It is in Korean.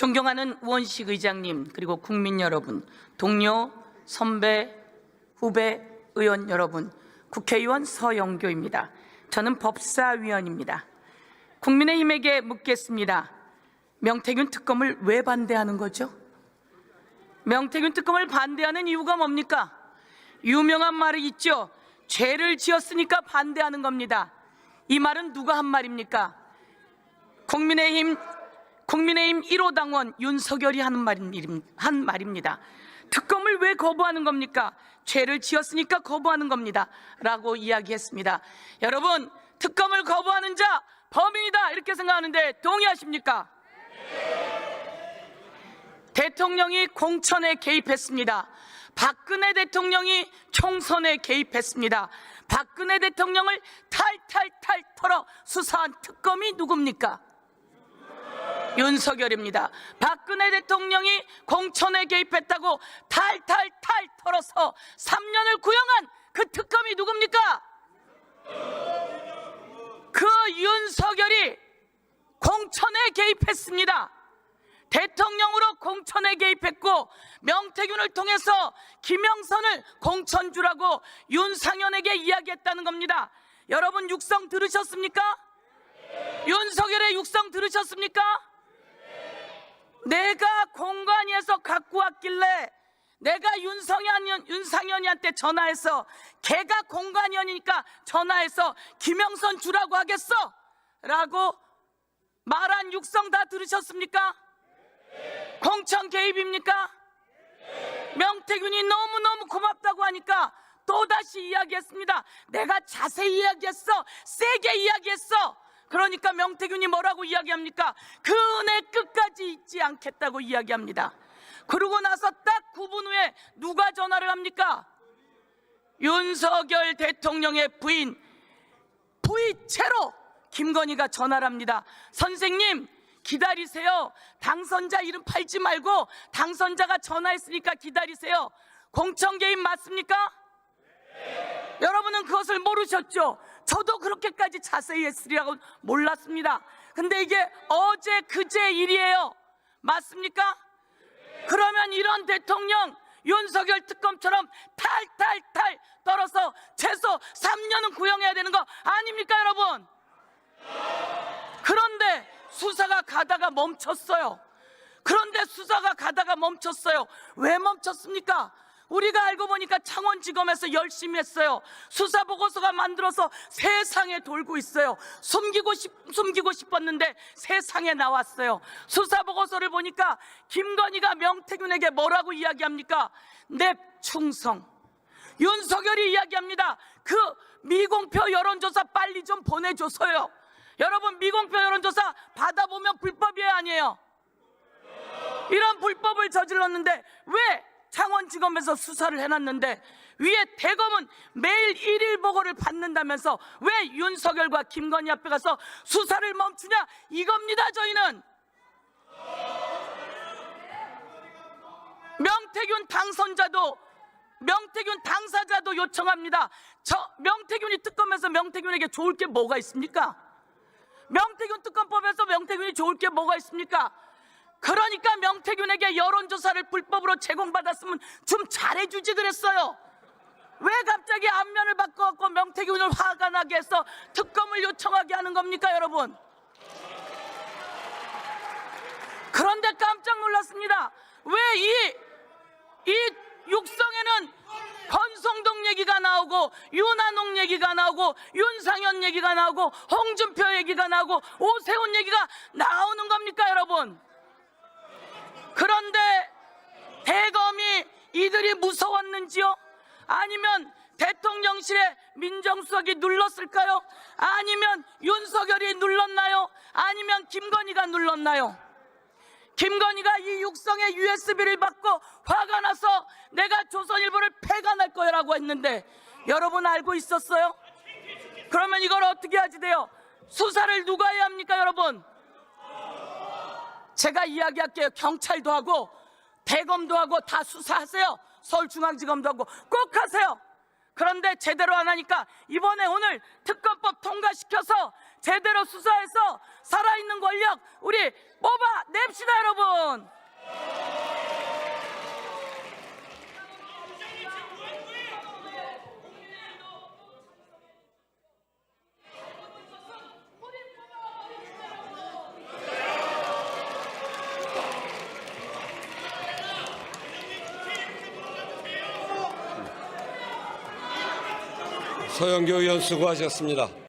존경하는 우원식 의장님, 그리고 국민 여러분, 동료, 선배, 후배, 의원 여러분, 국회의원 서영교입니다. 저는 법사위원입니다. 국민의힘에게 묻겠습니다. 명태균 특검을 왜 반대하는 거죠? 명태균 특검을 반대하는 이유가 뭡니까? 유명한 말이 있죠. 죄를 지었으니까 반대하는 겁니다. 이 말은 누가 한 말입니까? 국민의힘 1호 당원 윤석열이 한 말입니다. 특검을 왜 거부하는 겁니까? 죄를 지었으니까 거부하는 겁니다 라고 이야기했습니다. 여러분, 특검을 거부하는 자 범인이다 이렇게 생각하는데 동의하십니까? 대통령이 공천에 개입했습니다. 박근혜 대통령이 총선에 개입했습니다. 박근혜 대통령을 탈탈탈 털어 수사한 특검이 누굽니까? 윤석열입니다. 박근혜 대통령이 공천에 개입했다고 탈탈탈 털어서 3년을 구형한 그 특검이 누굽니까? 그 윤석열이 공천에 개입했습니다. 대통령으로 공천에 개입했고 명태균을 통해서 김영선을 공천주라고 윤상현에게 이야기했다는 겁니다. 여러분, 육성 들으셨습니까? 윤석열의 육성 들으셨습니까? 내가 공관위에서 갖고 왔길래 내가 윤상현이한테 전화해서 걔가 공관위원이니까 전화해서 김영선 주라고 하겠어 라고 말한 육성 다 들으셨습니까? 공천 개입입니까? 명태균이 너무너무 고맙다고 하니까 또다시 이야기했습니다. 내가 자세히 이야기했어, 세게 이야기했어. 그러니까 명태균이 뭐라고 이야기합니까? 그 은혜 끝까지 잊지 않겠다고 이야기합니다. 그러고 나서 딱 9분 후에 누가 전화를 합니까? 윤석열 대통령의 부인 부이체로 김건희가 전화를 합니다. 선생님 기다리세요. 당선자 이름 팔지 말고 당선자가 전화했으니까 기다리세요. 공천 개입 맞습니까? 네. 여러분은 그것을 모르셨죠? 저도 그렇게까지 자세히 했으리라고 몰랐습니다. 근데 이게 어제 그제 일이에요. 맞습니까? 네. 그러면 이런 대통령 윤석열 특검처럼 탈탈탈 떨어서 최소 3년은 구형해야 되는 거 아닙니까 여러분? 그런데 수사가 가다가 멈췄어요. 왜 멈췄습니까? 우리가 알고 보니까 창원지검에서 열심히 했어요. 수사보고서가 만들어서 세상에 돌고 있어요. 숨기고 싶었는데 세상에 나왔어요. 수사보고서를 보니까 김건희가 명태균에게 뭐라고 이야기합니까? 내 충성. 윤석열이 이야기합니다. 그 미공표 여론조사 빨리 좀 보내줘서요. 여러분, 미공표 여론조사 받아보면 불법이에요, 아니에요? 이런 불법을 저질렀는데 왜 창원지검에서 수사를 해놨는데 위에 대검은 매일 1일 보고를 받는다면서 왜 윤석열과 김건희 앞에 가서 수사를 멈추냐 이겁니다. 저희는 명태균 당사자도 요청합니다. 명태균이 특검에서 명태균에게 좋을 게 뭐가 있습니까? 명태균 특검법에서 명태균이 좋을 게 뭐가 있습니까? 그러니까 명태균에게 여론조사를 불법으로 제공받았으면 좀 잘해주지 그랬어요. 왜 갑자기 안면을 바꿔갖고 명태균을 화가 나게 해서 특검을 요청하게 하는 겁니까 여러분? 그런데 깜짝 놀랐습니다. 왜 이 육성에는 권성동 얘기가 나오고 윤한홍 얘기가 나오고 윤상현 얘기가 나오고 홍준표 얘기가 나오고 오세훈 얘기가 나오는 겁니까 여러분? 그런데 대검이 이들이 무서웠는지요? 아니면 대통령실에 민정수석이 눌렀을까요? 아니면 윤석열이 눌렀나요? 아니면 김건희가 눌렀나요? 김건희가 이 육성의 USB를 받고 화가 나서 내가 조선일보를 폐간할 거라고 했는데 여러분 알고 있었어요? 그러면 이걸 어떻게 하지 돼요? 수사를 누가 해야 합니까 여러분? 제가 이야기할게요. 경찰도 하고 대검도 하고 다 수사하세요. 서울중앙지검도 하고 꼭 하세요. 그런데 제대로 안 하니까 이번에 오늘 특검법 통과시켜서 제대로 수사해서 살아있는 권력 우리 뽑아냅시다, 여러분. 서영교 의원 수고하셨습니다.